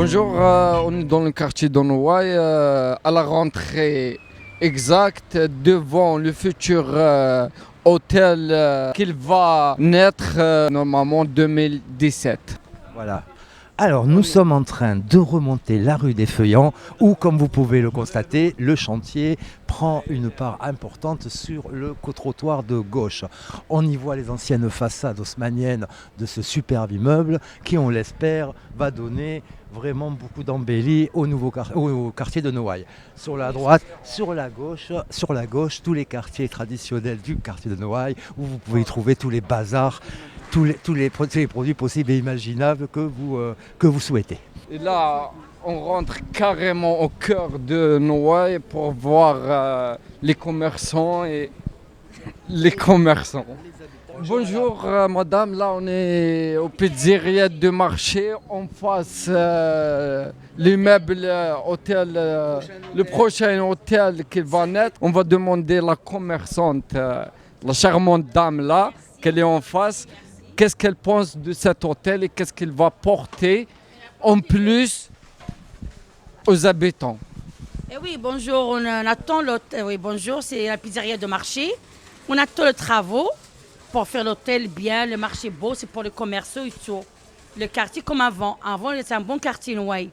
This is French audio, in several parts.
Bonjour, on est dans le quartier de Noailles, à la rentrée exacte, devant le futur hôtel qu'il va naître normalement en 2017. Voilà. Alors, nous sommes en train de remonter la rue des Feuillants, où, comme vous pouvez le constater, le chantier prend une part importante sur le trottoir de gauche. On y voit les anciennes façades haussmanniennes de ce superbe immeuble, qui, on l'espère, va donner vraiment beaucoup d'embellie au quartier de Noailles. Sur la droite, sur la gauche, tous les quartiers traditionnels du quartier de Noailles, où vous pouvez y trouver tous les bazars, tous les produits possibles et imaginables que vous souhaitez. Et là, on rentre carrément au cœur de Noailles pour voir les commerçants et les commerçants. Bonjour madame, là on est au pizzeria de marché, en face l'immeuble hôtel, le prochain hôtel qui va naître. On va demander la commerçante, la charmante dame là, qu'elle est en face, qu'est-ce qu'elle pense de cet hôtel et qu'est-ce qu'il va porter en plus aux habitants. Eh oui, bonjour, on attend l'hôtel. Oui, bonjour, c'est la pizzeria de marché. On attend les travaux pour faire l'hôtel bien, le marché beau, c'est pour les commerçants et tout. Le quartier comme avant. Avant, c'est un bon quartier, Noailles.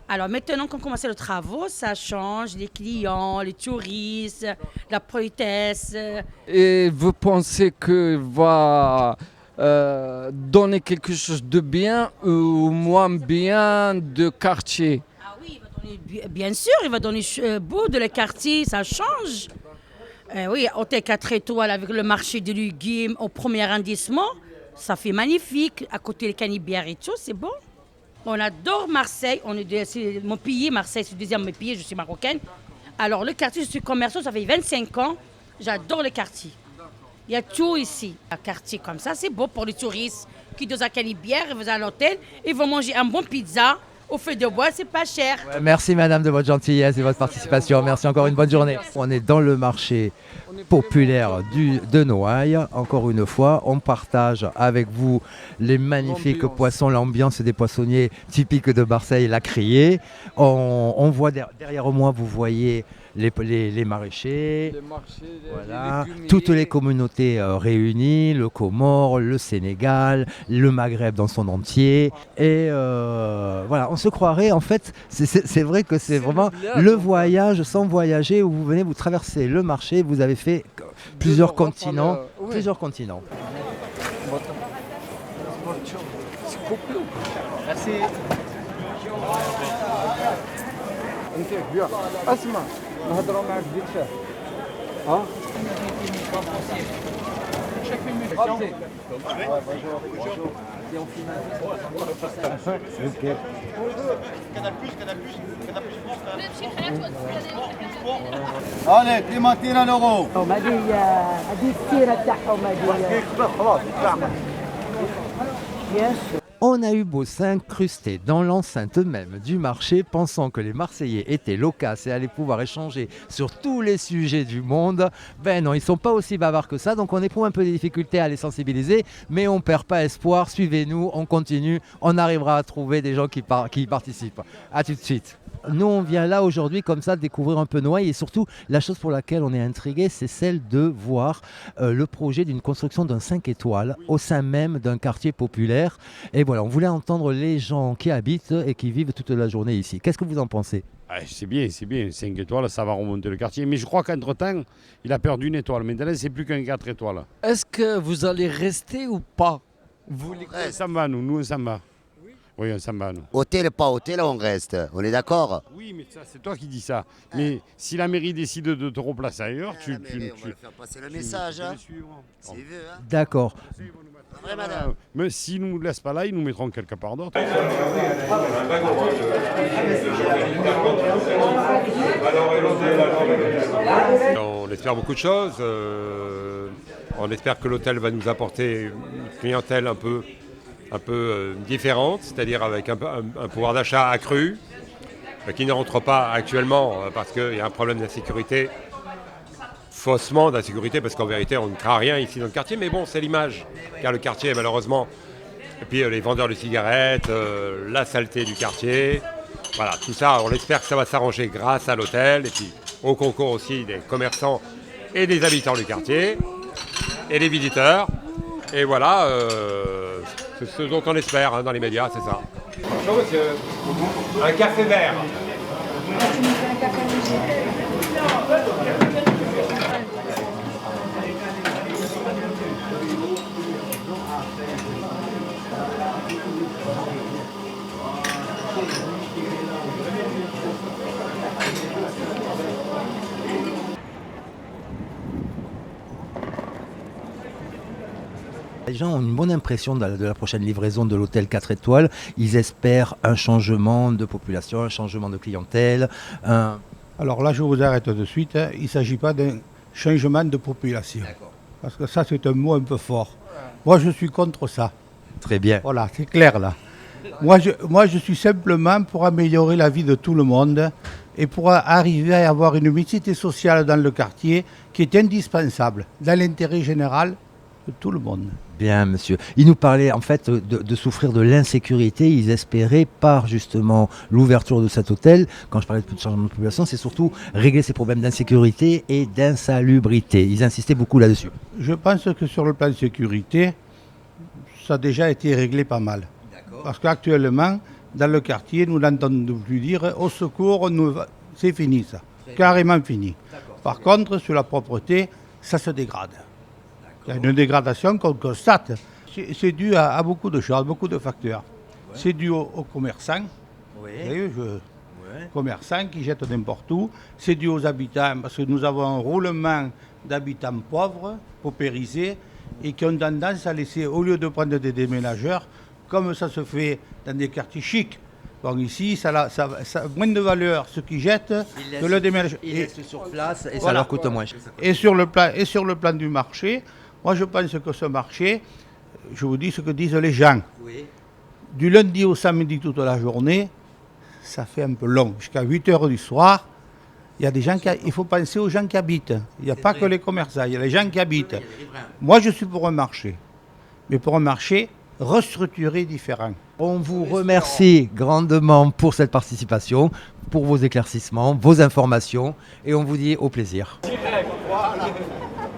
Alors maintenant qu'on commence les travaux, ça change, les clients, les touristes, la politesse. Et vous pensez qu'il va donner quelque chose de bien ou moins bien de quartier? Ah oui, il va donner, bien sûr, il va donner beau de le quartier, ça change. Oui, hôtel 4 étoiles avec le marché de légumes au premier arrondissement, ça fait magnifique. À côté des canibières et tout, c'est bon. On adore Marseille, c'est mon pays, Marseille, c'est le deuxième pays, je suis marocaine. Alors le quartier, je suis commerçant, ça fait 25 ans, j'adore le quartier. Il y a tout ici. Un quartier comme ça, c'est beau pour les touristes qui sont à Canibière, ils vont à l'hôtel, ils vont manger un bon pizza au feu de bois, c'est pas cher. Ouais, merci madame de votre gentillesse et votre participation. Merci encore une bonne journée. On est dans le marché populaire de Noailles. Encore une fois, on partage avec vous les magnifiques poissons, l'ambiance des poissonniers typiques de Marseille, la criée. On voit derrière moi, vous voyez les maraîchers, voilà, toutes les communautés réunies, le Comore, le Sénégal, le Maghreb dans son entier. Et voilà, on se croirait, en fait, c'est vrai que c'est vraiment le voyage sans voyager, où vous venez, vous traversez le marché, vous avez fait plusieurs continents. Plusieurs continents. Merci. انت كبير اسمع نهضروا معك ديك شهر ها Allez, Clémentine à l'euro. هذه السيره تاعهم هذه. On a eu beau s'incruster dans l'enceinte même du marché, pensant que les Marseillais étaient loquaces et allaient pouvoir échanger sur tous les sujets du monde. Ben non, ils ne sont pas aussi bavards que ça, donc on éprouve un peu des difficultés à les sensibiliser, mais on ne perd pas espoir. Suivez-nous, on continue, on arrivera à trouver des gens qui y participent. À tout de suite. Nous, on vient là aujourd'hui comme ça découvrir un peu Noailles, et surtout la chose pour laquelle on est intrigué, c'est celle de voir le projet d'une construction d'un 5 étoiles au sein même d'un quartier populaire. Et voilà, on voulait entendre les gens qui habitent et qui vivent toute la journée ici. Qu'est-ce que vous en pensez ? C'est bien, 5 étoiles, ça va remonter le quartier. Mais je crois qu'entre-temps, il a perdu une étoile. Maintenant, c'est plus qu'un 4 étoiles. Est-ce que vous allez rester ou pas? On s'en va, nous, on s'en va. Oui, on s'en va, nous. Hôtel, pas hôtel, on reste. On est d'accord? Oui, mais ça, c'est toi qui dis ça. Mais si la mairie décide de te replacer ailleurs, On va leur faire passer le message. C'est vu, hein? D'accord. Vrai, madame. Mais s'ils ne nous laissent pas là, ils nous mettront quelque part d'autre. On espère beaucoup de choses. On espère que l'hôtel va nous apporter une clientèle un peu différente, c'est-à-dire avec un pouvoir d'achat accru, qui ne rentre pas actuellement parce qu'il y a un problème d'insécurité, faussement d'insécurité, parce qu'en vérité on ne craint rien ici dans le quartier, mais bon, c'est l'image, car le quartier malheureusement Et puis les vendeurs de cigarettes, la saleté du quartier. Voilà, tout ça, on espère que ça va s'arranger grâce à l'hôtel. Et puis au concours aussi des commerçants et des habitants du quartier. Et des visiteurs. Et voilà, c'est ce dont on espère dans les médias, c'est ça. Un café vert. Les gens ont une bonne impression de la prochaine livraison de l'hôtel 4 étoiles. Ils espèrent un changement de population, un changement de clientèle. Alors là, je vous arrête de suite. Il ne s'agit pas d'un changement de population. Parce que ça, c'est un mot un peu fort. Moi, je suis contre ça. Très bien. Voilà, c'est clair là. Moi, je suis simplement pour améliorer la vie de tout le monde et pour arriver à avoir une mixité sociale dans le quartier qui est indispensable dans l'intérêt général de tout le monde. Bien, monsieur. Ils nous parlaient en fait de souffrir de l'insécurité. Ils espéraient par justement l'ouverture de cet hôtel, quand je parlais de changement de population, c'est surtout régler ces problèmes d'insécurité et d'insalubrité. Ils insistaient beaucoup là-dessus. Je pense que sur le plan de sécurité, ça a déjà été réglé pas mal. Parce qu'actuellement, dans le quartier, nous n'entendons plus dire au secours, c'est fini ça. Carrément fini. Par contre, sur la propreté, ça se dégrade. Il y a une dégradation qu'on constate. C'est dû à beaucoup de choses, beaucoup de facteurs. Ouais. C'est dû aux commerçants. Oui. Commerçants qui jettent n'importe où. C'est dû aux habitants, parce que nous avons un roulement d'habitants pauvres, paupérisés, et qui ont tendance à laisser, au lieu de prendre des déménageurs, comme ça se fait dans des quartiers chics. Bon, ici, ça a moins de valeur ce qu'ils jettent que le déménageur. Ils restent sur place et voilà. Ça leur coûte moins cher. Et sur le plan du marché, moi je pense que ce marché, je vous dis ce que disent les gens. Oui. Du lundi au samedi toute la journée, ça fait un peu long. Jusqu'à 8 h du soir, il y a des gens il faut penser aux gens qui habitent. Il n'y a pas que les commerçants, il y a les gens qui habitent. Moi je suis pour un marché. Mais pour un marché restructuré, différent. On vous remercie grandement pour cette participation, pour vos éclaircissements, vos informations, et on vous dit au plaisir. Voilà.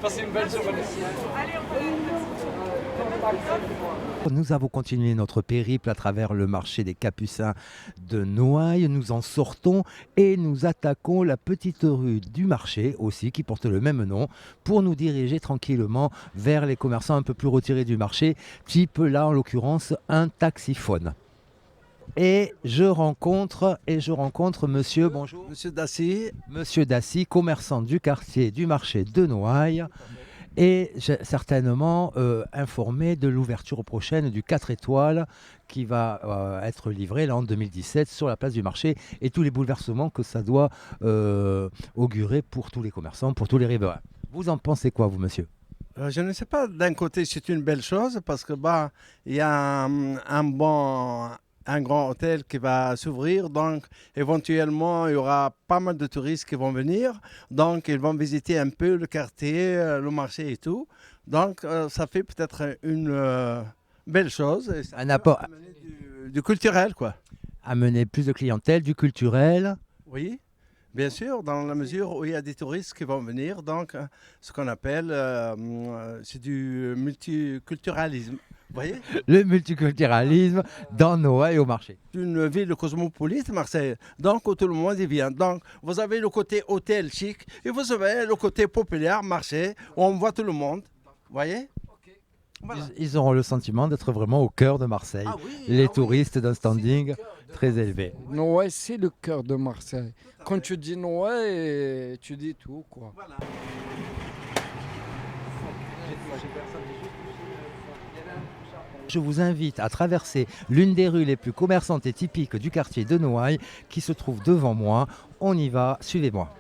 Passez une belle journée. Nous avons continué notre périple à travers le marché des Capucins de Noailles. Nous en sortons et nous attaquons la petite rue du marché aussi qui porte le même nom pour nous diriger tranquillement vers les commerçants un peu plus retirés du marché, type là en l'occurrence un taxiphone. Et je rencontre monsieur, bonjour. Monsieur Dassy. Monsieur Dassy, commerçant du quartier du marché de Noailles. Et certainement informé de l'ouverture prochaine du 4 étoiles qui va être livré là en 2017 sur la place du marché et tous les bouleversements que ça doit augurer pour tous les commerçants, pour tous les riverains. Vous en pensez quoi, vous, monsieur ? Je ne sais pas, d'un côté c'est une belle chose parce que il y a un grand hôtel qui va s'ouvrir, donc éventuellement il y aura pas mal de touristes qui vont venir, donc ils vont visiter un peu le quartier, le marché et tout, donc ça fait peut-être une belle chose, et ça un apport amener du culturel quoi. Amener plus de clientèle, du culturel. Oui, bien sûr, dans la mesure où il y a des touristes qui vont venir, donc ce qu'on appelle, c'est du multiculturalisme. Vous voyez ? Le multiculturalisme dans Noailles et au marché. C'est une ville cosmopolite, Marseille, donc où tout le monde y vient. Donc vous avez le côté hôtel chic et vous avez le côté populaire, marché, où on voit tout le monde. Vous voyez ? Voilà. Ils auront le sentiment d'être vraiment au cœur de Marseille. Ah oui, les touristes d'un standing très élevé. Noailles, c'est le cœur de Marseille. Quand tu dis Noailles, tu dis tout, quoi. Voilà. Je vous invite à traverser l'une des rues les plus commerçantes et typiques du quartier de Noailles qui se trouve devant moi. On y va, suivez-moi.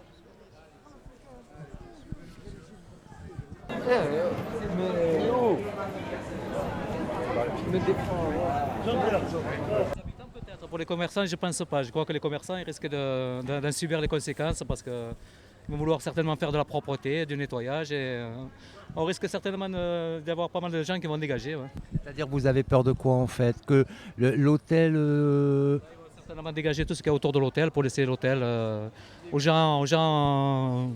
Pour les commerçants, je ne pense pas. Je crois que les commerçants ils risquent d'en subir les conséquences parce que Ils vont vouloir certainement faire de la propreté, du nettoyage et on risque certainement d'avoir pas mal de gens qui vont dégager. Ouais. C'est-à-dire vous avez peur de quoi en fait? Que l'hôtel... Certainement dégager tout ce qu'il y a autour de l'hôtel pour laisser l'hôtel aux gens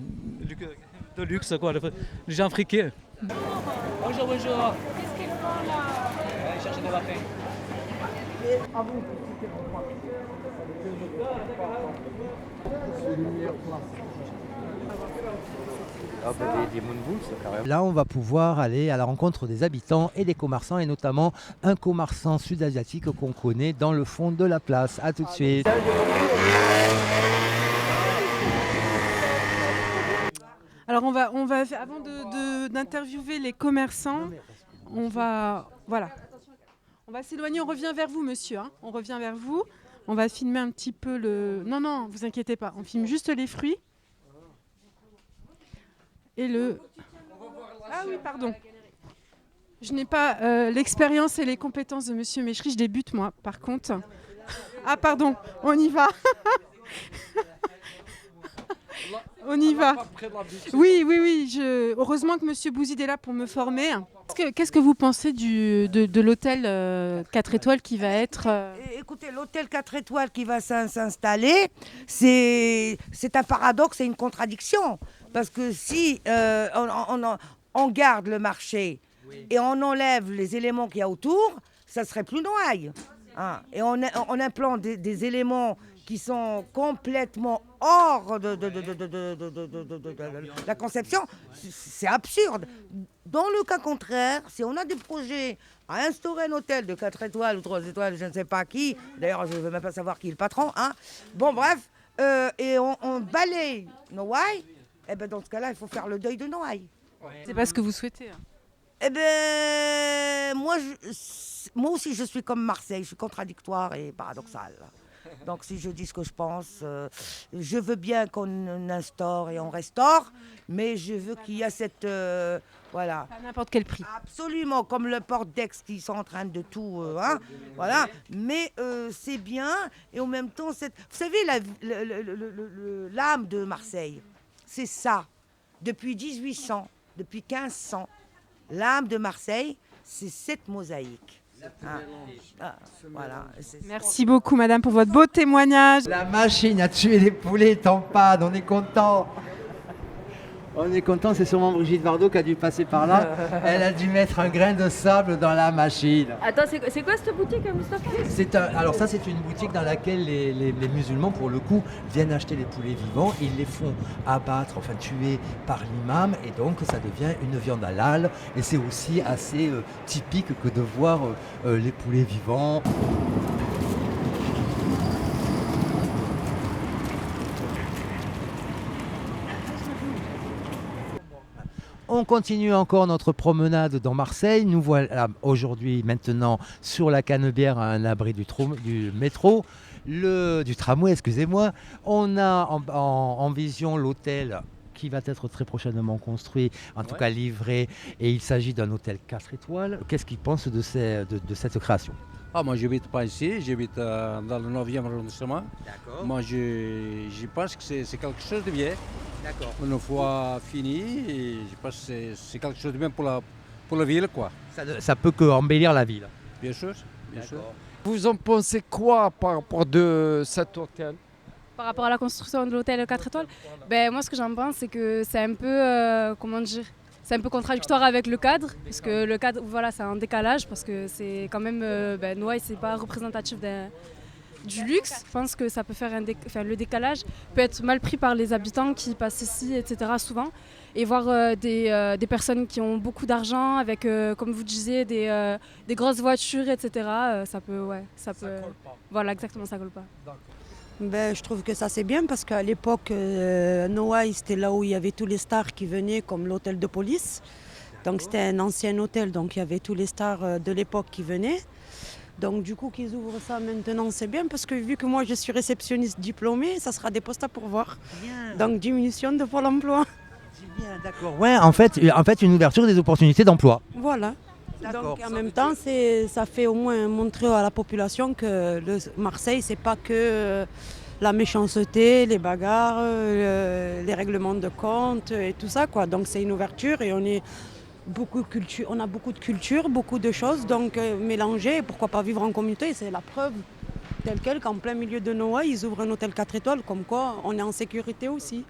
de luxe, quoi, les gens friqués. Bonjour, bonjour. Qu'est-ce qu'ils font là? Ils cherchent des lapins. Là, on va pouvoir aller à la rencontre des habitants et des commerçants, et notamment un commerçant sud-asiatique qu'on connaît dans le fond de la place. A tout de suite. Alors on va avant d'interviewer les commerçants, on va s'éloigner, on revient vers vous monsieur, hein. On revient vers vous, on va filmer un petit peu le... Non, vous inquiétez pas, on filme juste les fruits. Et le... Ah oui, pardon. Je n'ai pas l'expérience et les compétences de monsieur Méchery, je débute moi par contre. Ah pardon, on y va. On y va. Oui. Heureusement que monsieur Bouzid est là pour me former. Qu'est-ce que vous pensez de l'hôtel 4 étoiles qui va être... Écoutez, l'hôtel 4 étoiles qui va s'installer, c'est un paradoxe, c'est une contradiction. Parce que si on garde le marché et on enlève les éléments qu'il y a autour, ça serait plus Noailles. Hein. Et on implante des éléments qui sont complètement hors de la conception, c'est absurde. Dans le cas contraire, si on a des projets à instaurer un hôtel de 4 étoiles ou 3 étoiles, je ne sais pas qui, d'ailleurs je ne veux même pas savoir qui est le patron, hein. Bon bref, et on balaye Noailles, et ben dans ce cas-là, il faut faire le deuil de Noailles. C'est pas ce que vous souhaitez. Hein. Eh ben, moi aussi je suis comme Marseille, je suis contradictoire et paradoxale. Donc si je dis ce que je pense, je veux bien qu'on instaure et on restaure, mais je veux qu'il y ait cette... voilà. À n'importe quel prix. Absolument, comme le Port-d'Aix qui sont en train de tout... hein, voilà. Mais c'est bien, et en même temps, vous savez, l'âme de Marseille, c'est ça. Depuis 1800, depuis 1500, l'âme de Marseille, c'est cette mosaïque. Voilà. Merci beaucoup madame pour votre beau témoignage. La machine à tuer les poulets est en panne, on est content. On est content, c'est sûrement Brigitte Bardot qui a dû passer par là. Elle a dû mettre un grain de sable dans la machine. Attends, c'est quoi cette boutique, Moustapha? Alors ça, c'est une boutique dans laquelle les musulmans, pour le coup, viennent acheter les poulets vivants. Ils les font abattre, enfin tuer par l'imam, et donc ça devient une viande halal. Et c'est aussi assez typique que de voir les poulets vivants. On continue encore notre promenade dans Marseille. Nous voilà aujourd'hui maintenant sur la Canebière à un abri du métro, du tramway, excusez-moi. On a en vision l'hôtel qui va être très prochainement construit, en tout cas livré, et il s'agit d'un hôtel 4 étoiles. Qu'est-ce qu'ils pensent de cette création? Moi, je n'habite pas ici, j'habite dans le 9e arrondissement. D'accord. Moi, je pense que c'est quelque chose de bien. D'accord. Une fois fini, et je pense que c'est quelque chose de bien pour la ville, quoi. Ça peut que embellir la ville. Bien sûr, bien sûr. Vous en pensez quoi par rapport de cet hôtel? Par rapport à la construction de l'hôtel 4 étoiles, ben, moi ce que j'en pense c'est que c'est un peu, comment dire, c'est un peu contradictoire avec le cadre, parce que le cadre, voilà, c'est un décalage, parce que c'est quand même, Noailles, c'est pas représentatif du luxe. Je pense que ça peut faire le décalage peut être mal pris par les habitants qui passent ici, etc. souvent, et voir des personnes qui ont beaucoup d'argent avec, comme vous disiez, des grosses voitures, etc. Ça peut, voilà, exactement, ça colle pas. Ben, je trouve que ça c'est bien parce qu'à l'époque, Noailles, c'était là où il y avait tous les stars qui venaient, comme l'hôtel de police. Donc c'était un ancien hôtel, donc il y avait tous les stars de l'époque qui venaient. Donc du coup qu'ils ouvrent ça maintenant, c'est bien parce que vu que moi je suis réceptionniste diplômée, ça sera des postes à pourvoir. Bien. Donc diminution de Pôle emploi. C'est bien, d'accord. Ouais, en fait, une ouverture des opportunités d'emploi. Voilà. Donc en même temps, ça fait au moins montrer à la population que Marseille, c'est pas que la méchanceté, les bagarres, les règlements de compte et tout ça, quoi. Donc c'est une ouverture et on a beaucoup de culture, beaucoup de choses, donc mélanger, pourquoi pas vivre en communauté, c'est la preuve telle quelle qu'en plein milieu de Noailles, ils ouvrent un hôtel 4 étoiles, comme quoi on est en sécurité aussi.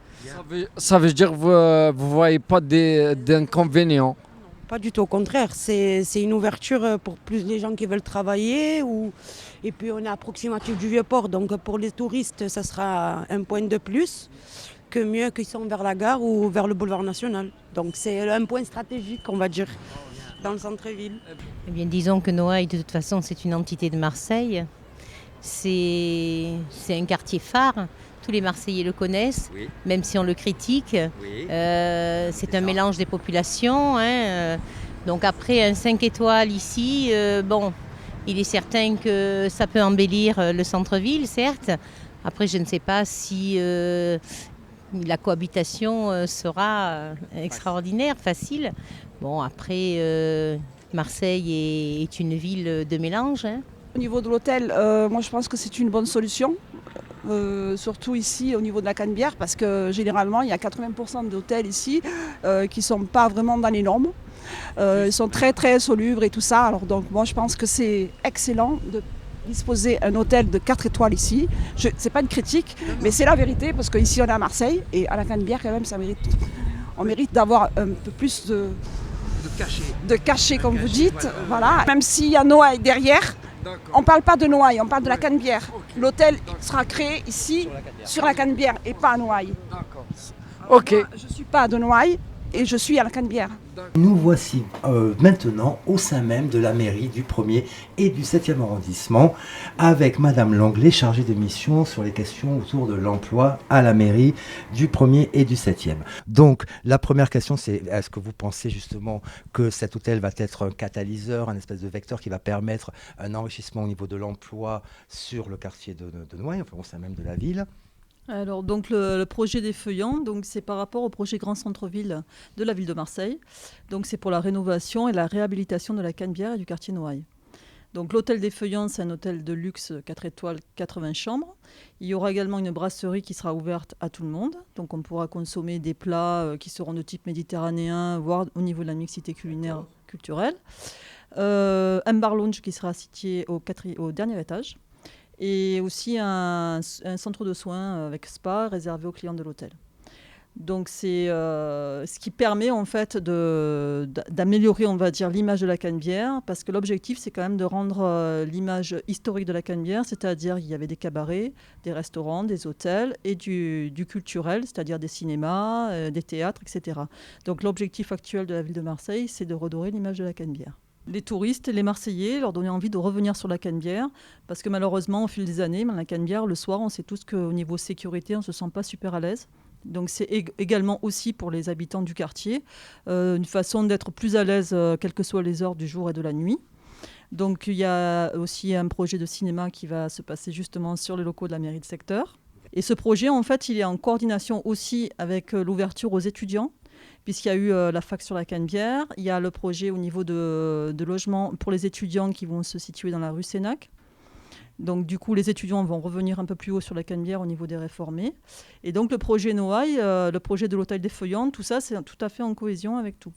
Ça veut dire que vous ne voyez pas d'inconvénients? Pas du tout, au contraire, c'est une ouverture pour plus les gens qui veulent travailler. Et puis on est approximatif du Vieux-Port, donc pour les touristes, ça sera un point de plus que mieux qu'ils sont vers la gare ou vers le boulevard national. Donc c'est un point stratégique, on va dire, dans le centre-ville. Eh bien, disons que Noailles, de toute façon, c'est une entité de Marseille. C'est un quartier phare. Tous les Marseillais le connaissent, oui. Même si on le critique. Oui. C'est un mélange des populations. Donc après, un 5 étoiles ici, bon, il est certain que ça peut embellir le centre-ville, certes. Après, je ne sais pas si la cohabitation sera extraordinaire, facile. Bon, après, Marseille est une ville de mélange. Au niveau de l'hôtel, moi je pense que c'est une bonne solution. Surtout ici au niveau de la Canebière, parce que généralement il y a 80% d'hôtels ici qui ne sont pas vraiment dans les normes. Ils sont très très solubres et tout ça. Alors donc moi je pense que c'est excellent de disposer un hôtel de 4 étoiles ici. C'est pas une critique, mais c'est la vérité, parce qu'ici on est à Marseille et à la Canebière quand même on mérite d'avoir un peu plus de cachet comme vous dites. Voilà. Même s'il y a Noailles derrière. On ne parle pas de Noailles, on parle de la Canebière. Okay. L'hôtel sera créé ici, sur la Canebière, et pas à Noailles. D'accord. Ok. Moi, je ne suis pas de Noailles et je suis à la Canebière. Nous voici maintenant au sein même de la mairie du 1er et du 7e arrondissement avec Madame Langlais, chargée de mission sur les questions autour de l'emploi à la mairie du 1er et du 7e. Donc la première question, c'est est-ce que vous pensez justement que cet hôtel va être un catalyseur, un espèce de vecteur qui va permettre un enrichissement au niveau de l'emploi sur le quartier de Noailles, enfin au sein même de la ville? Alors, donc le projet des Feuillants, donc c'est par rapport au projet Grand Centre-Ville de la ville de Marseille. Donc c'est pour la rénovation et la réhabilitation de la Canebière et du quartier Noailles. Donc l'hôtel des Feuillants, c'est un hôtel de luxe 4 étoiles, 80 chambres. Il y aura également une brasserie qui sera ouverte à tout le monde. Donc on pourra consommer des plats qui seront de type méditerranéen, voire au niveau de la mixité culinaire culturelle. Un bar lounge qui sera situé au dernier étage. Et aussi un centre de soins avec spa réservé aux clients de l'hôtel. Donc c'est ce qui permet en fait d'améliorer, on va dire, l'image de la Canebière, parce que l'objectif c'est quand même de rendre l'image historique de la Canebière, c'est-à-dire il y avait des cabarets, des restaurants, des hôtels et du culturel, c'est-à-dire des cinémas, des théâtres, etc. Donc l'objectif actuel de la ville de Marseille, c'est de redorer l'image de la Canebière. Les touristes, les Marseillais, leur donner envie de revenir sur la Canebière, parce que malheureusement, au fil des années, la Canebière, le soir, on sait tous qu'au niveau sécurité, on ne se sent pas super à l'aise. Donc c'est également aussi pour les habitants du quartier, une façon d'être plus à l'aise, quelles que soient les heures du jour et de la nuit. Donc il y a aussi un projet de cinéma qui va se passer justement sur les locaux de la mairie de secteur. Et ce projet, en fait, il est en coordination aussi avec l'ouverture aux étudiants, puisqu'il y a eu la fac sur la Canebière. Il y a le projet au niveau de logement pour les étudiants qui vont se situer dans la rue Sénac. Donc du coup, les étudiants vont revenir un peu plus haut sur la Canebière au niveau des réformés. Et donc le projet Noailles, le projet de l'hôtel des Feuillants, tout ça, c'est tout à fait en cohésion avec tout.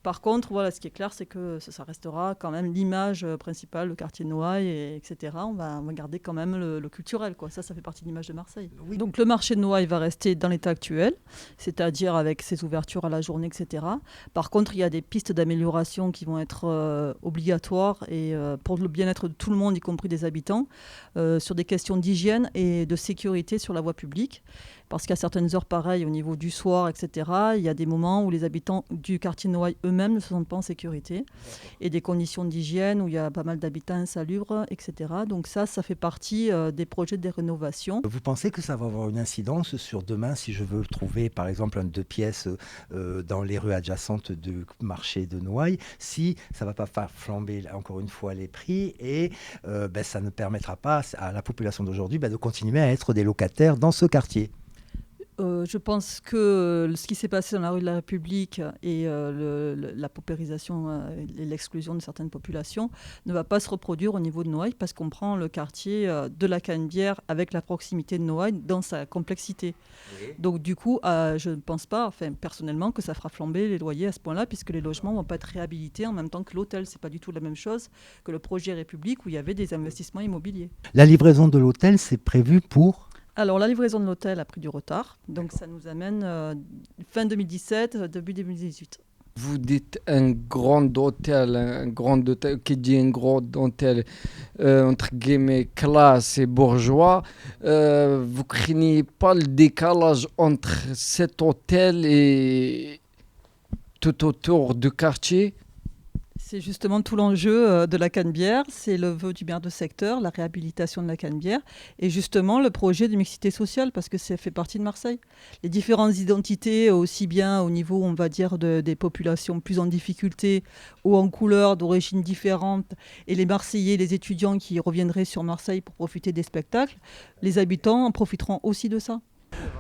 Par contre, voilà, ce qui est clair, c'est que ça restera quand même l'image principale, le quartier de Noailles, etc. On va garder quand même le culturel, quoi. Ça fait partie de l'image de Marseille. Oui. Donc le marché de Noailles va rester dans l'état actuel, c'est-à-dire avec ses ouvertures à la journée, etc. Par contre, il y a des pistes d'amélioration qui vont être obligatoires et pour le bien-être de tout le monde, y compris des habitants, sur des questions d'hygiène et de sécurité sur la voie publique. Parce qu'à certaines heures pareilles, au niveau du soir, etc., il y a des moments où les habitants du quartier de Noailles eux-mêmes ne se sentent pas en sécurité. Et des conditions d'hygiène où il y a pas mal d'habitants insalubres, etc. Donc ça fait partie des projets de rénovation. Vous pensez que ça va avoir une incidence sur demain, si je veux trouver par exemple un 2 pièces dans les rues adjacentes du marché de Noailles, si ça ne va pas faire flamber encore une fois les prix et ça ne permettra pas à la population d'aujourd'hui de continuer à être des locataires dans ce quartier? Je pense que ce qui s'est passé dans la rue de la République et la paupérisation et l'exclusion de certaines populations ne va pas se reproduire au niveau de Noailles parce qu'on prend le quartier de la Canebière avec la proximité de Noailles dans sa complexité. Oui. Donc du coup, je ne pense pas, personnellement, que ça fera flamber les loyers à ce point-là puisque les logements ne vont pas être réhabilités en même temps que l'hôtel. Ce n'est pas du tout la même chose que le projet République où il y avait des investissements immobiliers. La livraison de l'hôtel, c'est prévu pour ? Alors, la livraison de l'hôtel a pris du retard. Donc, ça nous amène fin 2017, début 2018. Vous dites un grand hôtel, qui dit un grand hôtel, entre guillemets, classe et bourgeois. Vous craignez pas le décalage entre cet hôtel et tout autour du quartier? C'est justement tout l'enjeu de la Canebière, c'est le vœu du maire de secteur, la réhabilitation de la Canebière et justement le projet de mixité sociale parce que ça fait partie de Marseille. Les différentes identités, aussi bien au niveau, on va dire, des populations plus en difficulté ou en couleur, d'origine différente, et les Marseillais, les étudiants qui reviendraient sur Marseille pour profiter des spectacles, les habitants en profiteront aussi de ça.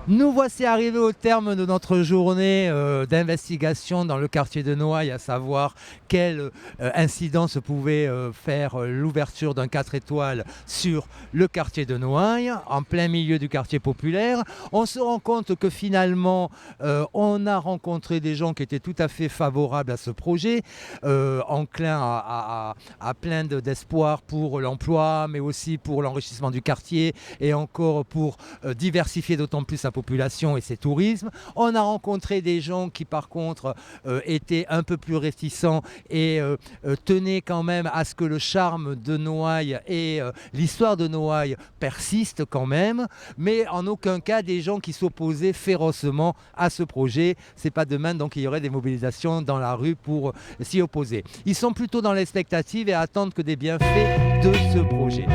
Nous voici arrivés au terme de notre journée d'investigation dans le quartier de Noailles, à savoir quelle incidence pouvait faire l'ouverture d'un 4 étoiles sur le quartier de Noailles, en plein milieu du quartier populaire. On se rend compte que finalement, on a rencontré des gens qui étaient tout à fait favorables à ce projet, enclins à plein d'espoir pour l'emploi, mais aussi pour l'enrichissement du quartier et encore pour diversifier d'autant plus sa population et ses tourismes. On a rencontré des gens qui par contre étaient un peu plus réticents et tenaient quand même à ce que le charme de Noailles et l'histoire de Noailles persistent quand même, mais en aucun cas des gens qui s'opposaient férocement à ce projet. C'est pas demain donc il y aurait des mobilisations dans la rue pour s'y opposer. Ils sont plutôt dans l'expectative et attendent que des bienfaits de ce projet.